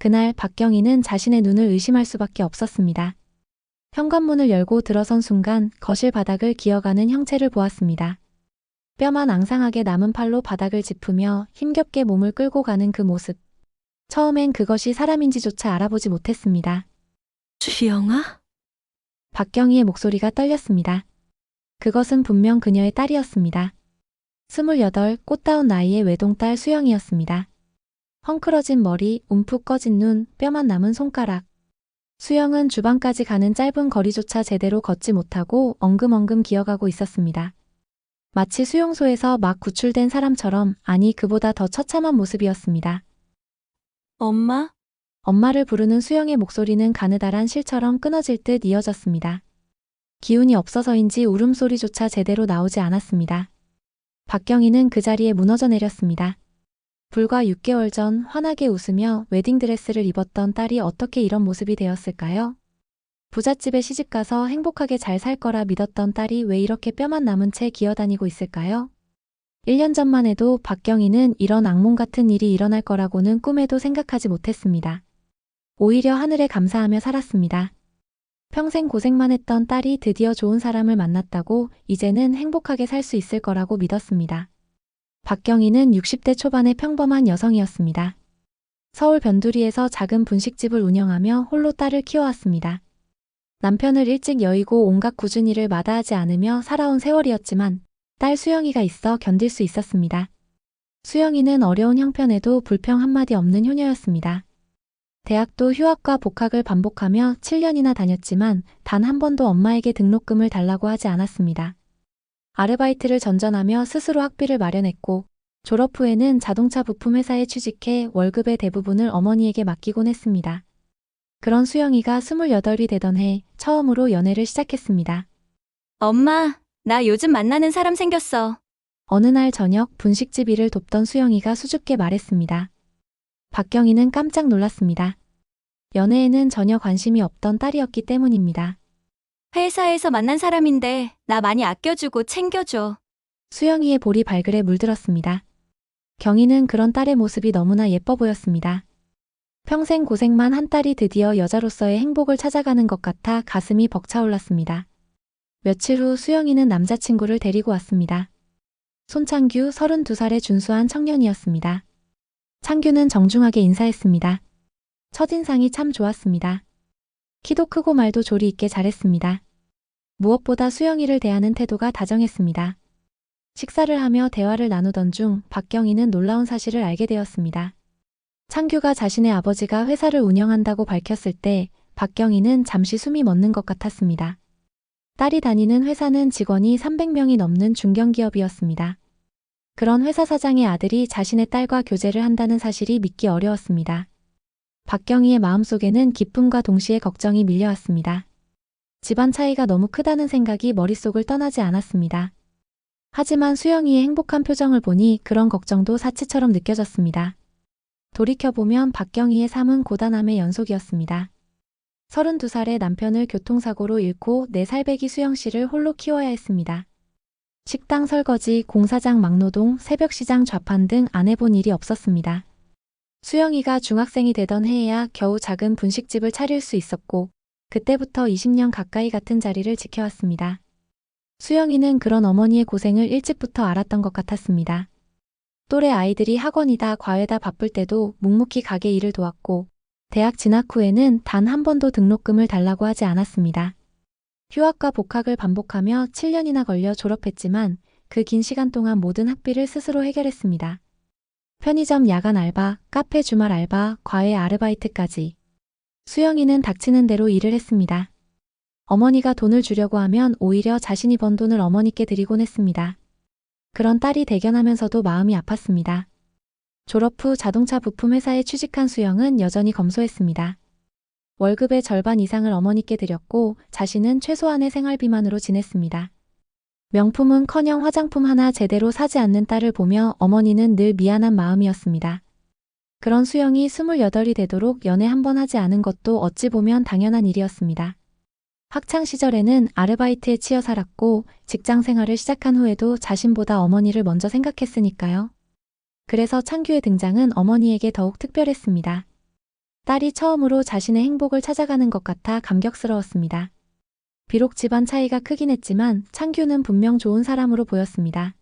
그날 박경희는 자신의 눈을 의심할 수밖에 없었습니다. 현관문을 열고 들어선 순간 거실 바닥을 기어가는 형체를 보았습니다. 뼈만 앙상하게 남은 팔로 바닥을 짚으며 힘겹게 몸을 끌고 가는 그 모습. 처음엔 그것이 사람인지조차 알아보지 못했습니다. 주영아? 박경희의 목소리가 떨렸습니다. 그것은 분명 그녀의 딸이었습니다. 28, 꽃다운 나이의 외동딸 수영이었습니다. 헝클어진 머리, 움푹 꺼진 눈, 뼈만 남은 손가락. 수영은 주방까지 가는 짧은 거리조차 제대로 걷지 못하고 엉금엉금 기어가고 있었습니다. 마치 수용소에서 막 구출된 사람처럼, 아니 그보다 더 처참한 모습이었습니다. 엄마? 엄마를 부르는 수영의 목소리는 가느다란 실처럼 끊어질 듯 이어졌습니다. 기운이 없어서인지 울음소리조차 제대로 나오지 않았습니다. 박경희는 그 자리에 무너져 내렸습니다. 불과 6개월 전 환하게 웃으며 웨딩드레스를 입었던 딸이 어떻게 이런 모습이 되었을까요? 부잣집에 시집가서 행복하게 잘 살 거라 믿었던 딸이 왜 이렇게 뼈만 남은 채 기어다니고 있을까요? 1년 전만 해도 박경희는 이런 악몽 같은 일이 일어날 거라고는 꿈에도 생각하지 못했습니다. 오히려 하늘에 감사하며 살았습니다. 평생 고생만 했던 딸이 드디어 좋은 사람을 만났다고 이제는 행복하게 살 수 있을 거라고 믿었습니다. 박경희는 60대 초반의 평범한 여성이었습니다. 서울 변두리에서 작은 분식집을 운영하며 홀로 딸을 키워왔습니다. 남편을 일찍 여의고 온갖 꾸준 일을 마다하지 않으며 살아온 세월이었지만 딸 수영이가 있어 견딜 수 있었습니다. 수영이는 어려운 형편에도 불평 한마디 없는 효녀였습니다. 대학도 휴학과 복학을 반복하며 7년이나 다녔지만 단 한 번도 엄마에게 등록금을 달라고 하지 않았습니다. 아르바이트를 전전하며 스스로 학비를 마련했고 졸업 후에는 자동차 부품 회사에 취직해 월급의 대부분을 어머니에게 맡기곤 했습니다. 그런 수영이가 28이 되던 해 처음으로 연애를 시작했습니다. 엄마, 나 요즘 만나는 사람 생겼어. 어느 날 저녁 분식집 일을 돕던 수영이가 수줍게 말했습니다. 박경희는 깜짝 놀랐습니다. 연애에는 전혀 관심이 없던 딸이었기 때문입니다. 회사에서 만난 사람인데 나 많이 아껴주고 챙겨줘. 수영이의 볼이 발글에 물들었습니다. 경희는 그런 딸의 모습이 너무나 예뻐 보였습니다. 평생 고생만 한 딸이 드디어 여자로서의 행복을 찾아가는 것 같아 가슴이 벅차올랐습니다. 며칠 후 수영이는 남자친구를 데리고 왔습니다. 손창규 32살의 준수한 청년이었습니다. 창규는 정중하게 인사했습니다. 첫인상이 참 좋았습니다. 키도 크고 말도 조리 있게 잘했습니다. 무엇보다 수영이를 대하는 태도가 다정했습니다. 식사를 하며 대화를 나누던 중 박경희는 놀라운 사실을 알게 되었습니다. 창규가 자신의 아버지가 회사를 운영한다고 밝혔을 때 박경희는 잠시 숨이 멎는 것 같았습니다. 딸이 다니는 회사는 직원이 300명이 넘는 중견기업이었습니다. 그런 회사 사장의 아들이 자신의 딸과 교제를 한다는 사실이 믿기 어려웠습니다. 박경희의 마음속에는 기쁨과 동시에 걱정이 밀려왔습니다. 집안 차이가 너무 크다는 생각이 머릿속을 떠나지 않았습니다. 하지만 수영이의 행복한 표정을 보니 그런 걱정도 사치처럼 느껴졌습니다. 돌이켜보면 박경희의 삶은 고단함의 연속이었습니다. 32살의 남편을 교통사고로 잃고 4살배기 수영씨를 홀로 키워야 했습니다. 식당 설거지, 공사장 막노동, 새벽시장 좌판 등 안 해본 일이 없었습니다. 수영이가 중학생이 되던 해에야 겨우 작은 분식집을 차릴 수 있었고 그때부터 20년 가까이 같은 자리를 지켜왔습니다. 수영이는 그런 어머니의 고생을 일찍부터 알았던 것 같았습니다. 또래 아이들이 학원이다 과외다 바쁠 때도 묵묵히 가게 일을 도왔고 대학 진학 후에는 단 한 번도 등록금을 달라고 하지 않았습니다. 휴학과 복학을 반복하며 7년이나 걸려 졸업했지만 그 긴 시간 동안 모든 학비를 스스로 해결했습니다. 편의점 야간 알바, 카페 주말 알바, 과외 아르바이트까지. 수영이는 닥치는 대로 일을 했습니다. 어머니가 돈을 주려고 하면 오히려 자신이 번 돈을 어머니께 드리곤 했습니다. 그런 딸이 대견하면서도 마음이 아팠습니다. 졸업 후 자동차 부품 회사에 취직한 수영은 여전히 검소했습니다. 월급의 절반 이상을 어머니께 드렸고 자신은 최소한의 생활비만으로 지냈습니다. 명품은커녕 화장품 하나 제대로 사지 않는 딸을 보며 어머니는 늘 미안한 마음이었습니다. 그런 수영이 28이 되도록 연애 한 번 하지 않은 것도 어찌 보면 당연한 일이었습니다. 학창 시절에는 아르바이트에 치여 살았고 직장 생활을 시작한 후에도 자신보다 어머니를 먼저 생각했으니까요. 그래서 창규의 등장은 어머니에게 더욱 특별했습니다. 딸이 처음으로 자신의 행복을 찾아가는 것 같아 감격스러웠습니다. 비록 집안 차이가 크긴 했지만 창규는 분명 좋은 사람으로 보였습니다.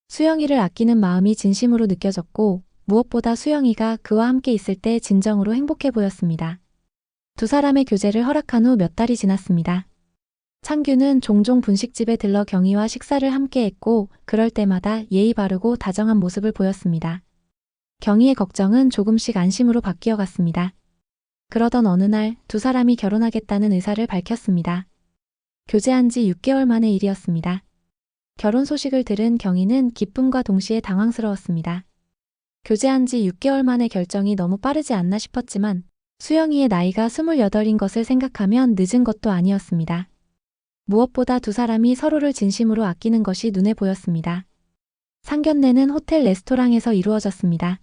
수영이를 아끼는 마음이 진심으로 느껴졌고 무엇보다 수영이가 그와 함께 있을 때 진정으로 행복해 보였습니다. 두 사람의 교제를 허락한 후 몇 달이 지났습니다. 창규는 종종 분식집에 들러 경희와 식사를 함께 했고 그럴 때마다 예의 바르고 다정한 모습을 보였습니다. 경희의 걱정은 조금씩 안심으로 바뀌어 갔습니다. 그러던 어느 날 두 사람이 결혼하겠다는 의사를 밝혔습니다. 교제한 지 6개월 만의 일이었습니다. 결혼 소식을 들은 경희는 기쁨과 동시에 당황스러웠습니다. 교제한 지 6개월 만의 결정이 너무 빠르지 않나 싶었지만 수영이의 나이가 28인 것을 생각하면 늦은 것도 아니었습니다. 무엇보다 두 사람이 서로를 진심으로 아끼는 것이 눈에 보였습니다. 상견례는 호텔 레스토랑에서 이루어졌습니다.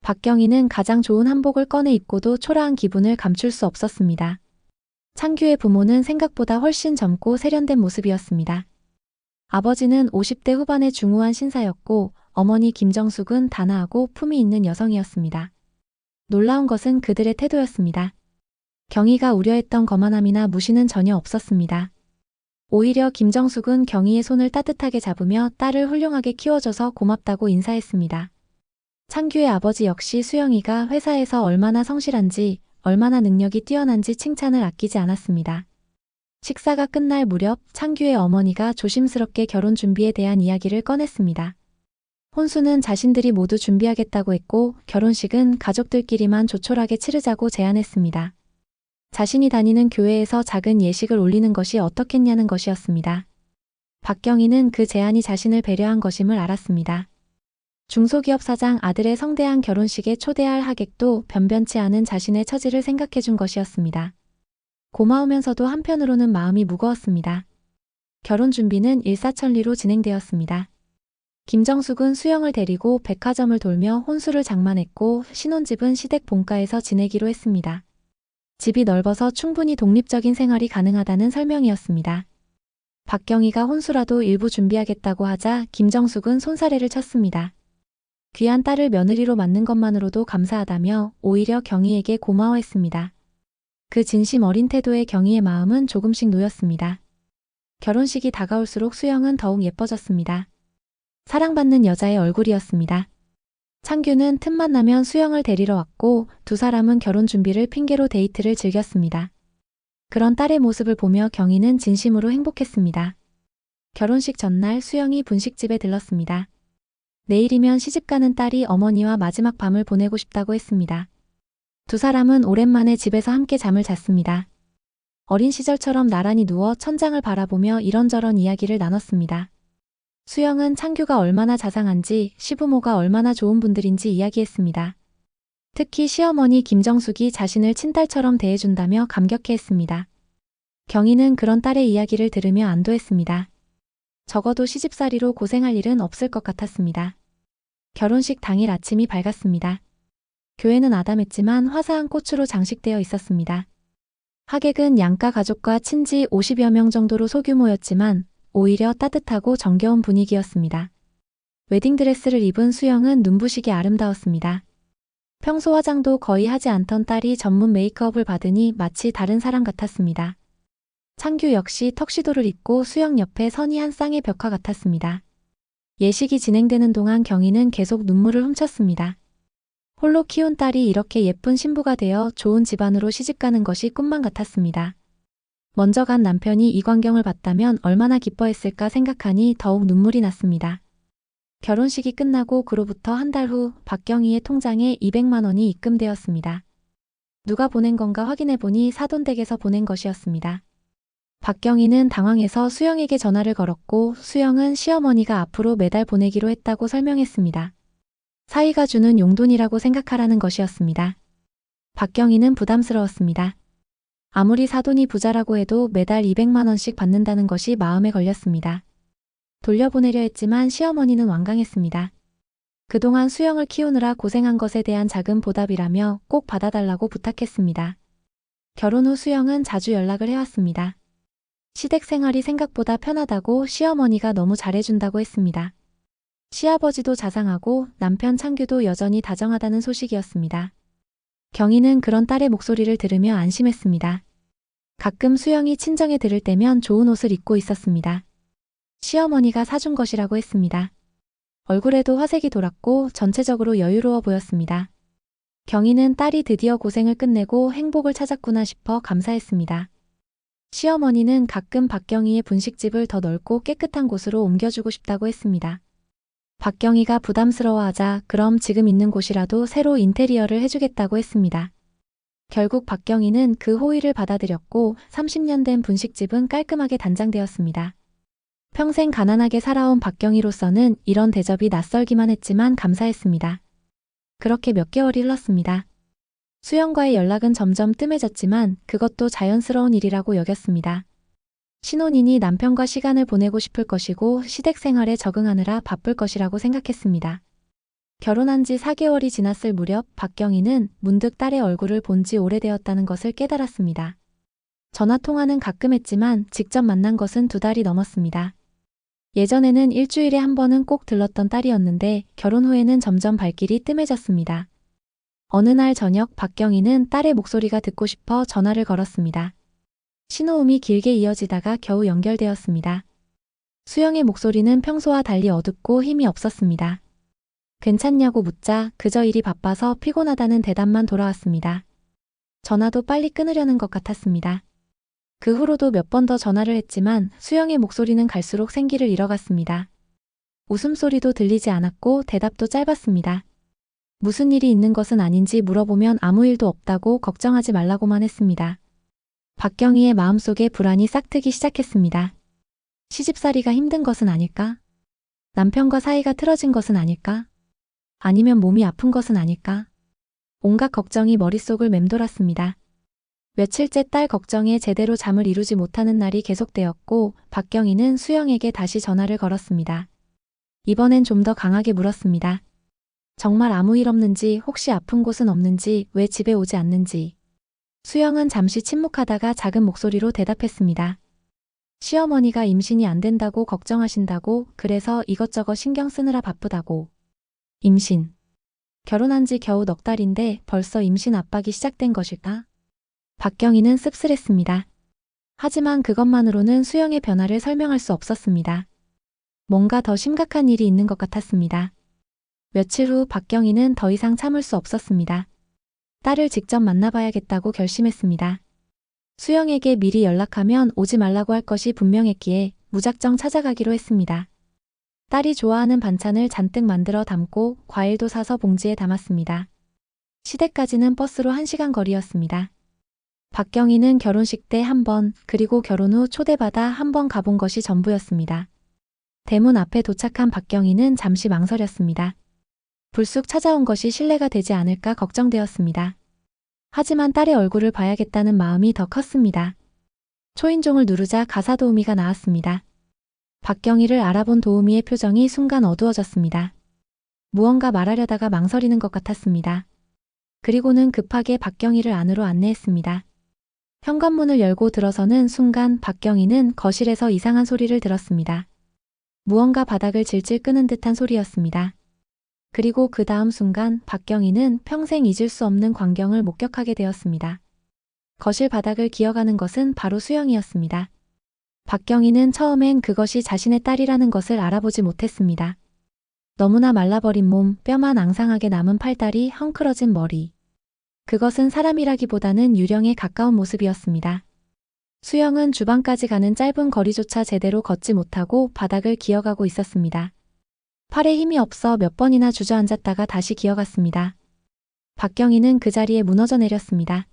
박경희는 가장 좋은 한복을 꺼내 입고도 초라한 기분을 감출 수 없었습니다. 창규의 부모는 생각보다 훨씬 젊고 세련된 모습이었습니다. 아버지는 50대 후반의 중후한 신사였고 어머니 김정숙은 단아하고 품이 있는 여성이었습니다. 놀라운 것은 그들의 태도였습니다. 경희가 우려했던 거만함이나 무시는 전혀 없었습니다. 오히려 김정숙은 경희의 손을 따뜻하게 잡으며 딸을 훌륭하게 키워줘서 고맙다고 인사했습니다. 창규의 아버지 역시 수영이가 회사에서 얼마나 성실한지, 얼마나 능력이 뛰어난지 칭찬을 아끼지 않았습니다. 식사가 끝날 무렵 창규의 어머니가 조심스럽게 결혼 준비에 대한 이야기를 꺼냈습니다. 혼수는 자신들이 모두 준비하겠다고 했고 결혼식은 가족들끼리만 조촐하게 치르자고 제안했습니다. 자신이 다니는 교회에서 작은 예식을 올리는 것이 어떻겠냐는 것이었습니다. 박경희는 그 제안이 자신을 배려한 것임을 알았습니다. 중소기업 사장 아들의 성대한 결혼식에 초대할 하객도 변변치 않은 자신의 처지를 생각해준 것이었습니다. 고마우면서도 한편으로는 마음이 무거웠습니다. 결혼 준비는 일사천리로 진행되었습니다. 김정숙은 수영을 데리고 백화점을 돌며 혼수를 장만했고 신혼집은 시댁 본가에서 지내기로 했습니다. 집이 넓어서 충분히 독립적인 생활이 가능하다는 설명이었습니다. 박경희가 혼수라도 일부 준비하겠다고 하자 김정숙은 손사래를 쳤습니다. 귀한 딸을 며느리로 맡는 것만으로도 감사하다며 오히려 경희에게 고마워했습니다. 그 진심 어린 태도에 경희의 마음은 조금씩 놓였습니다. 결혼식이 다가올수록 수영은 더욱 예뻐졌습니다. 사랑받는 여자의 얼굴이었습니다. 창규는 틈만 나면 수영을 데리러 왔고 두 사람은 결혼 준비를 핑계로 데이트를 즐겼습니다. 그런 딸의 모습을 보며 경희는 진심으로 행복했습니다. 결혼식 전날 수영이 분식집에 들렀습니다. 내일이면 시집가는 딸이 어머니와 마지막 밤을 보내고 싶다고 했습니다. 두 사람은 오랜만에 집에서 함께 잠을 잤습니다. 어린 시절처럼 나란히 누워 천장을 바라보며 이런저런 이야기를 나눴습니다. 수영은 창규가 얼마나 자상한지 시부모가 얼마나 좋은 분들인지 이야기했습니다. 특히 시어머니 김정숙이 자신을 친딸처럼 대해준다며 감격해했습니다. 경희는 그런 딸의 이야기를 들으며 안도했습니다. 적어도 시집살이로 고생할 일은 없을 것 같았습니다. 결혼식 당일 아침이 밝았습니다. 교회는 아담했지만 화사한 꽃으로 장식되어 있었습니다. 하객은 양가 가족과 친지 50여 명 정도로 소규모였지만 오히려 따뜻하고 정겨운 분위기였습니다. 웨딩드레스를 입은 수영은 눈부시게 아름다웠습니다. 평소 화장도 거의 하지 않던 딸이 전문 메이크업을 받으니 마치 다른 사람 같았습니다. 창규 역시 턱시도를 입고 수영 옆에 선이 한 쌍의 벽화 같았습니다. 예식이 진행되는 동안 경희는 계속 눈물을 훔쳤습니다. 홀로 키운 딸이 이렇게 예쁜 신부가 되어 좋은 집안으로 시집가는 것이 꿈만 같았습니다. 먼저 간 남편이 이 광경을 봤다면 얼마나 기뻐했을까 생각하니 더욱 눈물이 났습니다. 결혼식이 끝나고 그로부터 한 달 후 박경희의 통장에 200만 원이 입금되었습니다. 누가 보낸 건가 확인해보니 사돈댁에서 보낸 것이었습니다. 박경희는 당황해서 수영에게 전화를 걸었고 수영은 시어머니가 앞으로 매달 보내기로 했다고 설명했습니다. 사위가 주는 용돈이라고 생각하라는 것이었습니다. 박경희는 부담스러웠습니다. 아무리 사돈이 부자라고 해도 매달 200만 원씩 받는다는 것이 마음에 걸렸습니다. 돌려보내려 했지만 시어머니는 완강했습니다. 그동안 수영을 키우느라 고생한 것에 대한 작은 보답이라며 꼭 받아달라고 부탁했습니다. 결혼 후 수영은 자주 연락을 해왔습니다. 시댁 생활이 생각보다 편하다고 시어머니가 너무 잘해준다고 했습니다. 시아버지도 자상하고 남편 창규도 여전히 다정하다는 소식이었습니다. 경희는 그런 딸의 목소리를 들으며 안심했습니다. 가끔 수영이 친정에 들을 때면 좋은 옷을 입고 있었습니다. 시어머니가 사준 것이라고 했습니다. 얼굴에도 화색이 돌았고 전체적으로 여유로워 보였습니다. 경희는 딸이 드디어 고생을 끝내고 행복을 찾았구나 싶어 감사했습니다. 시어머니는 가끔 박경희의 분식집을 더 넓고 깨끗한 곳으로 옮겨주고 싶다고 했습니다. 박경희가 부담스러워하자 그럼 지금 있는 곳이라도 새로 인테리어를 해주겠다고 했습니다. 결국 박경희는 그 호의를 받아들였고 30년 된 분식집은 깔끔하게 단장되었습니다. 평생 가난하게 살아온 박경희로서는 이런 대접이 낯설기만 했지만 감사했습니다. 그렇게 몇 개월이 흘렀습니다. 수영과의 연락은 점점 뜸해졌지만 그것도 자연스러운 일이라고 여겼습니다. 신혼이니 남편과 시간을 보내고 싶을 것이고 시댁 생활에 적응하느라 바쁠 것이라고 생각했습니다. 결혼한 지 4개월이 지났을 무렵 박경희는 문득 딸의 얼굴을 본 지 오래되었다는 것을 깨달았습니다. 전화통화는 가끔 했지만 직접 만난 것은 2달이 넘었습니다. 예전에는 일주일에 한 번은 꼭 들렀던 딸이었는데 결혼 후에는 점점 발길이 뜸해졌습니다. 어느 날 저녁 박경희는 딸의 목소리가 듣고 싶어 전화를 걸었습니다. 신호음이 길게 이어지다가 겨우 연결되었습니다. 수영의 목소리는 평소와 달리 어둡고 힘이 없었습니다. 괜찮냐고 묻자 그저 일이 바빠서 피곤하다는 대답만 돌아왔습니다. 전화도 빨리 끊으려는 것 같았습니다. 그 후로도 몇 번 더 전화를 했지만 수영의 목소리는 갈수록 생기를 잃어갔습니다. 웃음소리도 들리지 않았고 대답도 짧았습니다. 무슨 일이 있는 것은 아닌지 물어보면 아무 일도 없다고 걱정하지 말라고만 했습니다. 박경희의 마음속에 불안이 싹트기 시작했습니다. 시집살이가 힘든 것은 아닐까? 남편과 사이가 틀어진 것은 아닐까? 아니면 몸이 아픈 것은 아닐까? 온갖 걱정이 머릿속을 맴돌았습니다. 며칠째 딸 걱정에 제대로 잠을 이루지 못하는 날이 계속되었고 박경희는 수영에게 다시 전화를 걸었습니다. 이번엔 좀 더 강하게 물었습니다. 정말 아무 일 없는지, 혹시 아픈 곳은 없는지, 왜 집에 오지 않는지. 수영은 잠시 침묵하다가 작은 목소리로 대답했습니다. 시어머니가 임신이 안 된다고 걱정하신다고, 그래서 이것저것 신경 쓰느라 바쁘다고. 임신. 결혼한 지 겨우 넉 달인데 벌써 임신 압박이 시작된 것일까? 박경희는 씁쓸했습니다. 하지만 그것만으로는 수영의 변화를 설명할 수 없었습니다. 뭔가 더 심각한 일이 있는 것 같았습니다. 며칠 후 박경희는 더 이상 참을 수 없었습니다. 딸을 직접 만나봐야겠다고 결심했습니다. 수영에게 미리 연락하면 오지 말라고 할 것이 분명했기에 무작정 찾아가기로 했습니다. 딸이 좋아하는 반찬을 잔뜩 만들어 담고 과일도 사서 봉지에 담았습니다. 시댁까지는 버스로 1시간 거리였습니다. 박경희는 결혼식 때 1번, 그리고 결혼 후 초대받아 1번 가본 것이 전부였습니다. 대문 앞에 도착한 박경희는 잠시 망설였습니다. 불쑥 찾아온 것이 실례가 되지 않을까 걱정되었습니다. 하지만 딸의 얼굴을 봐야겠다는 마음이 더 컸습니다. 초인종을 누르자 가사 도우미가 나왔습니다. 박경희를 알아본 도우미의 표정이 순간 어두워졌습니다. 무언가 말하려다가 망설이는 것 같았습니다. 그리고는 급하게 박경희를 안으로 안내했습니다. 현관문을 열고 들어서는 순간 박경희는 거실에서 이상한 소리를 들었습니다. 무언가 바닥을 질질 끄는 듯한 소리였습니다. 그리고 그 다음 순간 박경희는 평생 잊을 수 없는 광경을 목격하게 되었습니다. 거실 바닥을 기어가는 것은 바로 수영이었습니다. 박경희는 처음엔 그것이 자신의 딸이라는 것을 알아보지 못했습니다. 너무나 말라버린 몸, 뼈만 앙상하게 남은 팔다리, 헝클어진 머리. 그것은 사람이라기보다는 유령에 가까운 모습이었습니다. 수영은 주방까지 가는 짧은 거리조차 제대로 걷지 못하고 바닥을 기어가고 있었습니다. 팔에 힘이 없어 몇 번이나 주저앉았다가 다시 기어갔습니다. 박경희는 그 자리에 무너져 내렸습니다.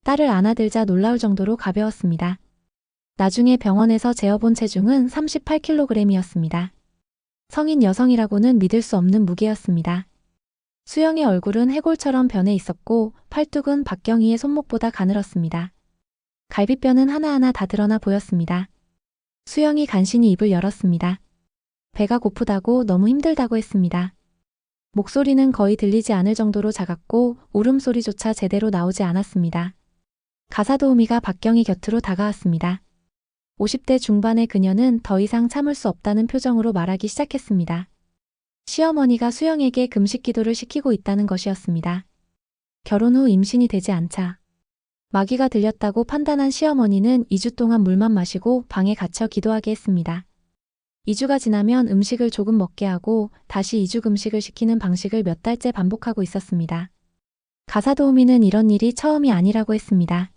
딸을 안아들자 놀라울 정도로 가벼웠습니다. 나중에 병원에서 재어본 체중은 38kg이었습니다. 성인 여성이라고는 믿을 수 없는 무게였습니다. 수영의 얼굴은 해골처럼 변해 있었고 팔뚝은 박경희의 손목보다 가늘었습니다. 갈비뼈는 하나하나 다 드러나 보였습니다. 수영이 간신히 입을 열었습니다. 배가 고프다고 너무 힘들다고 했습니다. 목소리는 거의 들리지 않을 정도로 작았고 울음소리조차 제대로 나오지 않았습니다. 가사 도우미가 박경희 곁으로 다가왔습니다. 50대 중반의 그녀는 더 이상 참을 수 없다는 표정으로 말하기 시작했습니다. 시어머니가 수영에게 금식 기도를 시키고 있다는 것이었습니다. 결혼 후 임신이 되지 않자 마귀가 들렸다고 판단한 시어머니는 2주 동안 물만 마시고 방에 갇혀 기도하게 했습니다. 2주가 지나면 음식을 조금 먹게 하고 다시 2주 금식을 시키는 방식을 몇 달째 반복하고 있었습니다. 가사도우미는 이런 일이 처음이 아니라고 했습니다.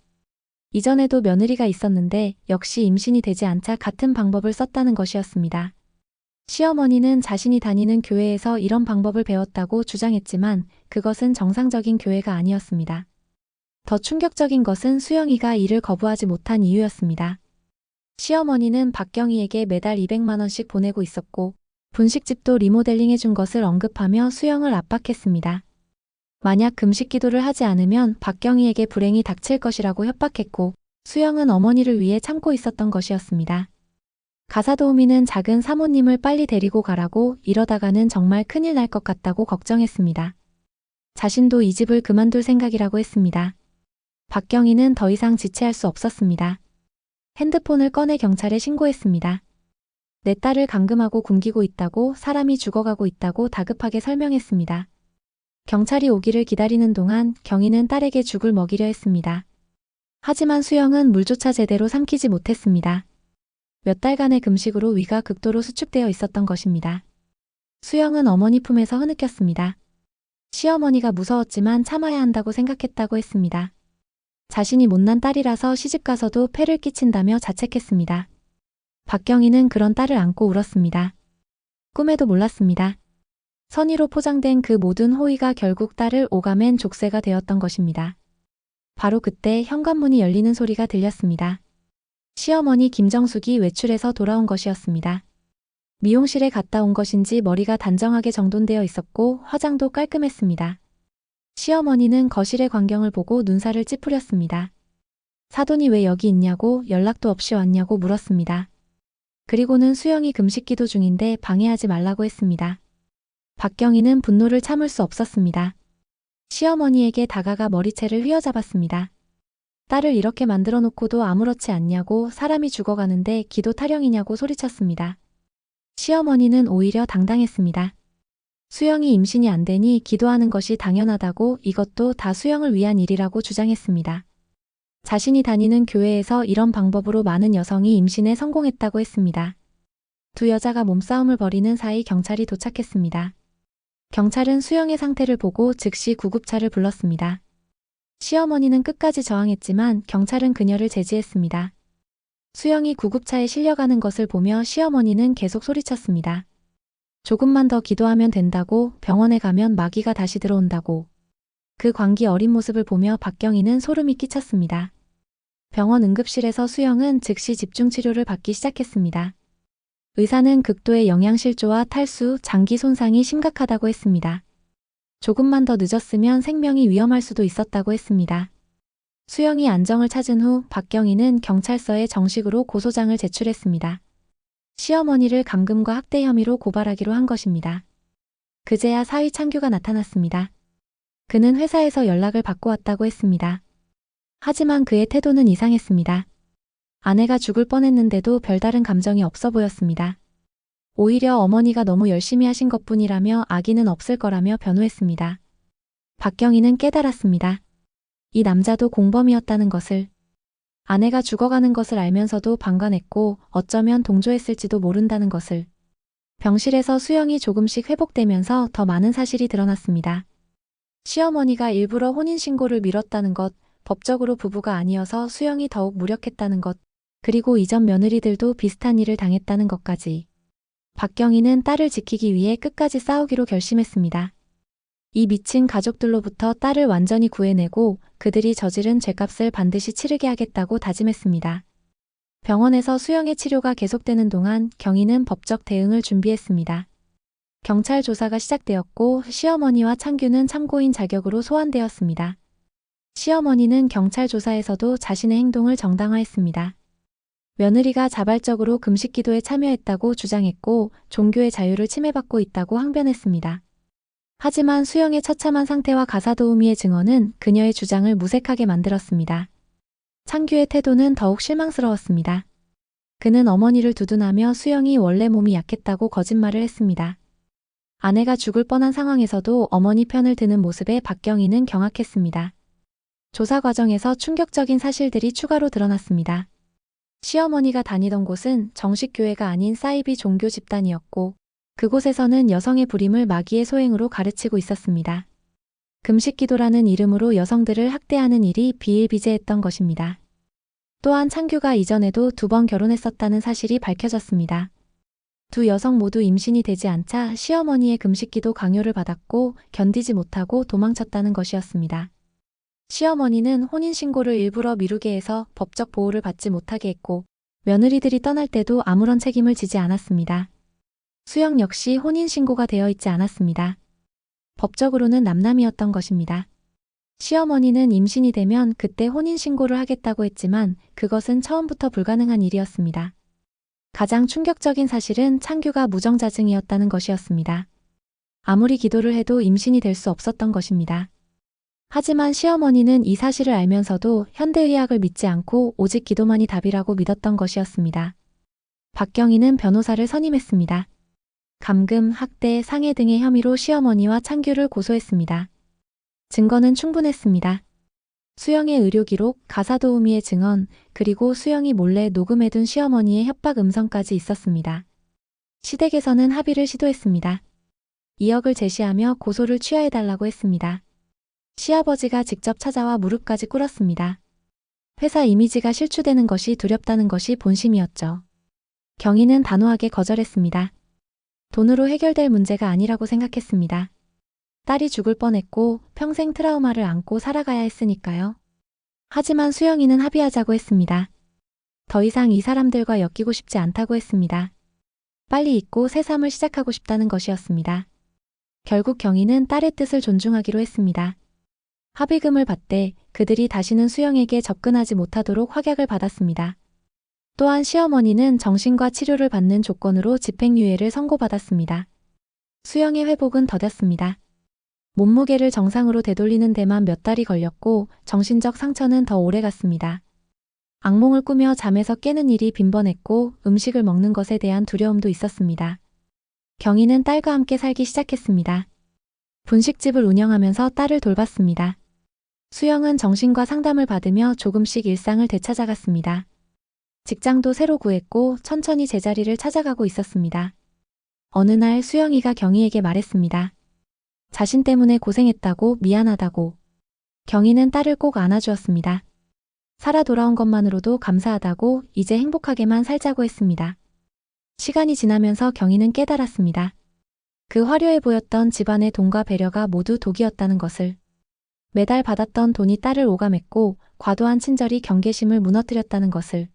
이전에도 며느리가 있었는데 역시 임신이 되지 않자 같은 방법을 썼다는 것이었습니다. 시어머니는 자신이 다니는 교회에서 이런 방법을 배웠다고 주장했지만 그것은 정상적인 교회가 아니었습니다. 더 충격적인 것은 수영이가 이를 거부하지 못한 이유였습니다. 시어머니는 박경희에게 매달 200만 원씩 보내고 있었고 분식집도 리모델링 해준 것을 언급하며 수영을 압박했습니다. 만약 금식 기도를 하지 않으면 박경희에게 불행이 닥칠 것이라고 협박했고 수영은 어머니를 위해 참고 있었던 것이었습니다. 가사도우미는 작은 사모님을 빨리 데리고 가라고 이러다가는 정말 큰일 날 것 같다고 걱정했습니다. 자신도 이 집을 그만둘 생각이라고 했습니다. 박경희는 더 이상 지체할 수 없었습니다. 핸드폰을 꺼내 경찰에 신고했습니다. 내 딸을 감금하고 굶기고 있다고 사람이 죽어가고 있다고 다급하게 설명했습니다. 경찰이 오기를 기다리는 동안 경희는 딸에게 죽을 먹이려 했습니다. 하지만 수영은 물조차 제대로 삼키지 못했습니다. 몇 달간의 금식으로 위가 극도로 수축되어 있었던 것입니다. 수영은 어머니 품에서 흐느꼈습니다. 시어머니가 무서웠지만 참아야 한다고 생각했다고 했습니다. 자신이 못난 딸이라서 시집가서도 폐를 끼친다며 자책했습니다. 박경희는 그런 딸을 안고 울었습니다. 꿈에도 몰랐습니다. 선의로 포장된 그 모든 호의가 결국 딸을 오가맨 족쇄가 되었던 것입니다. 바로 그때 현관문이 열리는 소리가 들렸습니다. 시어머니 김정숙이 외출해서 돌아온 것이었습니다. 미용실에 갔다 온 것인지 머리가 단정하게 정돈되어 있었고 화장도 깔끔했습니다. 시어머니는 거실의 광경을 보고 눈살을 찌푸렸습니다. 사돈이 왜 여기 있냐고 연락도 없이 왔냐고 물었습니다. 그리고는 수영이 금식 기도 중인데 방해하지 말라고 했습니다. 박경희는 분노를 참을 수 없었습니다. 시어머니에게 다가가 머리채를 휘어잡았습니다. 딸을 이렇게 만들어 놓고도 아무렇지 않냐고 사람이 죽어가는데 기도 타령이냐고 소리쳤습니다. 시어머니는 오히려 당당했습니다. 수영이 임신이 안 되니 기도하는 것이 당연하다고 이것도 다 수영을 위한 일이라고 주장했습니다. 자신이 다니는 교회에서 이런 방법으로 많은 여성이 임신에 성공했다고 했습니다. 두 여자가 몸싸움을 벌이는 사이 경찰이 도착했습니다. 경찰은 수영의 상태를 보고 즉시 구급차를 불렀습니다. 시어머니는 끝까지 저항했지만 경찰은 그녀를 제지했습니다. 수영이 구급차에 실려가는 것을 보며 시어머니는 계속 소리쳤습니다. 조금만 더 기도하면 된다고, 병원에 가면 마귀가 다시 들어온다고. 그 광기 어린 모습을 보며 박경희는 소름이 끼쳤습니다. 병원 응급실에서 수영은 즉시 집중치료를 받기 시작했습니다. 의사는 극도의 영양실조와 탈수, 장기 손상이 심각하다고 했습니다. 조금만 더 늦었으면 생명이 위험할 수도 있었다고 했습니다. 수영이 안정을 찾은 후 박경희는 경찰서에 정식으로 고소장을 제출했습니다. 시어머니를 감금과 학대 혐의로 고발하기로 한 것입니다. 그제야 사위 창규가 나타났습니다. 그는 회사에서 연락을 받고 왔다고 했습니다. 하지만 그의 태도는 이상했습니다. 아내가 죽을 뻔했는데도 별다른 감정이 없어 보였습니다. 오히려 어머니가 너무 열심히 하신 것뿐이라며 악의는 없을 거라며 변호했습니다. 박경희는 깨달았습니다. 이 남자도 공범이었다는 것을. 아내가 죽어가는 것을 알면서도 방관했고 어쩌면 동조했을지도 모른다는 것을. 병실에서 수영이 조금씩 회복되면서 더 많은 사실이 드러났습니다. 시어머니가 일부러 혼인신고를 미뤘다는 것, 법적으로 부부가 아니어서 수영이 더욱 무력했다는 것, 그리고 이전 며느리들도 비슷한 일을 당했다는 것까지. 박경희는 딸을 지키기 위해 끝까지 싸우기로 결심했습니다. 이 미친 가족들로부터 딸을 완전히 구해내고 그들이 저지른 죄값을 반드시 치르게 하겠다고 다짐했습니다. 병원에서 수영의 치료가 계속되는 동안 경희는 법적 대응을 준비했습니다. 경찰 조사가 시작되었고 시어머니와 창규는 참고인 자격으로 소환되었습니다. 시어머니는 경찰 조사에서도 자신의 행동을 정당화했습니다. 며느리가 자발적으로 금식 기도에 참여했다고 주장했고 종교의 자유를 침해받고 있다고 항변했습니다. 하지만 수영의 처참한 상태와 가사도우미의 증언은 그녀의 주장을 무색하게 만들었습니다. 창규의 태도는 더욱 실망스러웠습니다. 그는 어머니를 두둔하며 수영이 원래 몸이 약했다고 거짓말을 했습니다. 아내가 죽을 뻔한 상황에서도 어머니 편을 드는 모습에 박경희는 경악했습니다. 조사 과정에서 충격적인 사실들이 추가로 드러났습니다. 시어머니가 다니던 곳은 정식 교회가 아닌 사이비 종교 집단이었고 그곳에서는 여성의 불임을 마귀의 소행으로 가르치고 있었습니다. 금식기도라는 이름으로 여성들을 학대하는 일이 비일비재했던 것입니다. 또한 창규가 이전에도 2번 결혼했었다는 사실이 밝혀졌습니다. 두 여성 모두 임신이 되지 않자 시어머니의 금식기도 강요를 받았고 견디지 못하고 도망쳤다는 것이었습니다. 시어머니는 혼인신고를 일부러 미루게 해서 법적 보호를 받지 못하게 했고 며느리들이 떠날 때도 아무런 책임을 지지 않았습니다. 수영 역시 혼인신고가 되어 있지 않았습니다. 법적으로는 남남이었던 것입니다. 시어머니는 임신이 되면 그때 혼인신고를 하겠다고 했지만 그것은 처음부터 불가능한 일이었습니다. 가장 충격적인 사실은 창규가 무정자증이었다는 것이었습니다. 아무리 기도를 해도 임신이 될 수 없었던 것입니다. 하지만 시어머니는 이 사실을 알면서도 현대의학을 믿지 않고 오직 기도만이 답이라고 믿었던 것이었습니다. 박경희는 변호사를 선임했습니다. 감금, 학대, 상해 등의 혐의로 시어머니와 창규를 고소했습니다. 증거는 충분했습니다. 수영의 의료 기록, 가사도우미의 증언, 그리고 수영이 몰래 녹음해둔 시어머니의 협박 음성까지 있었습니다. 시댁에서는 합의를 시도했습니다. 2억을 제시하며 고소를 취하해달라고 했습니다. 시아버지가 직접 찾아와 무릎까지 꿇었습니다. 회사 이미지가 실추되는 것이 두렵다는 것이 본심이었죠. 경희는 단호하게 거절했습니다. 돈으로 해결될 문제가 아니라고 생각했습니다. 딸이 죽을 뻔했고 평생 트라우마를 안고 살아가야 했으니까요. 하지만 수영이는 합의하자고 했습니다. 더 이상 이 사람들과 엮이고 싶지 않다고 했습니다. 빨리 잊고 새 삶을 시작하고 싶다는 것이었습니다. 결국 경희는 딸의 뜻을 존중하기로 했습니다. 합의금을 받되 그들이 다시는 수영에게 접근하지 못하도록 확약을 받았습니다. 또한 시어머니는 정신과 치료를 받는 조건으로 집행유예를 선고받았습니다. 수영의 회복은 더뎠습니다. 몸무게를 정상으로 되돌리는 데만 몇 달이 걸렸고 정신적 상처는 더 오래 갔습니다. 악몽을 꾸며 잠에서 깨는 일이 빈번했고 음식을 먹는 것에 대한 두려움도 있었습니다. 경희는 딸과 함께 살기 시작했습니다. 분식집을 운영하면서 딸을 돌봤습니다. 수영은 정신과 상담을 받으며 조금씩 일상을 되찾아갔습니다. 직장도 새로 구했고 천천히 제자리를 찾아가고 있었습니다. 어느 날 수영이가 경희에게 말했습니다. 자신 때문에 고생했다고, 미안하다고. 경희는 딸을 꼭 안아주었습니다. 살아 돌아온 것만으로도 감사하다고, 이제 행복하게만 살자고 했습니다. 시간이 지나면서 경희는 깨달았습니다. 그 화려해 보였던 집안의 돈과 배려가 모두 독이었다는 것을. 매달 받았던 돈이 딸을 오감했고 과도한 친절이 경계심을 무너뜨렸다는 것을.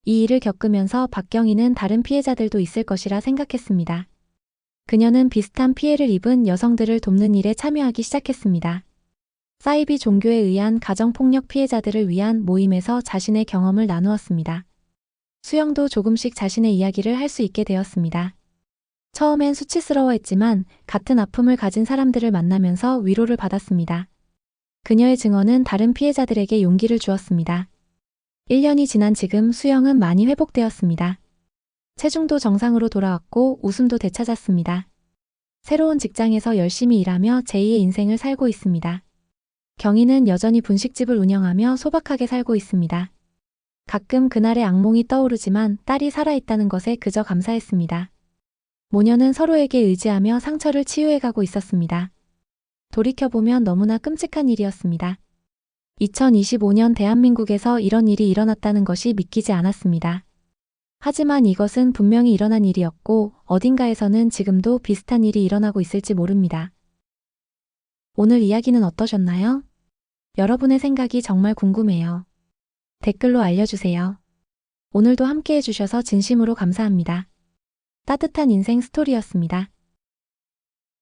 이 일을 겪으면서 박경희는 다른 피해자들도 있을 것이라 생각했습니다. 그녀는 비슷한 피해를 입은 여성들을 돕는 일에 참여하기 시작했습니다. 사이비 종교에 의한 가정폭력 피해자들을 위한 모임에서 자신의 경험을 나누었습니다. 수영도 조금씩 자신의 이야기를 할 수 있게 되었습니다. 처음엔 수치스러워했지만 같은 아픔을 가진 사람들을 만나면서 위로를 받았습니다. 그녀의 증언은 다른 피해자들에게 용기를 주었습니다. 1년이 지난 지금 수영은 많이 회복되었습니다. 체중도 정상으로 돌아왔고 웃음도 되찾았습니다. 새로운 직장에서 열심히 일하며 제2의 인생을 살고 있습니다. 경희는 여전히 분식집을 운영하며 소박하게 살고 있습니다. 가끔 그날의 악몽이 떠오르지만 딸이 살아있다는 것에 그저 감사했습니다. 모녀는 서로에게 의지하며 상처를 치유해가고 있었습니다. 돌이켜보면 너무나 끔찍한 일이었습니다. 2025년 대한민국에서 이런 일이 일어났다는 것이 믿기지 않았습니다. 하지만 이것은 분명히 일어난 일이었고 어딘가에서는 지금도 비슷한 일이 일어나고 있을지 모릅니다. 오늘 이야기는 어떠셨나요? 여러분의 생각이 정말 궁금해요. 댓글로 알려주세요. 오늘도 함께 해주셔서 진심으로 감사합니다. 따뜻한 인생 스토리였습니다.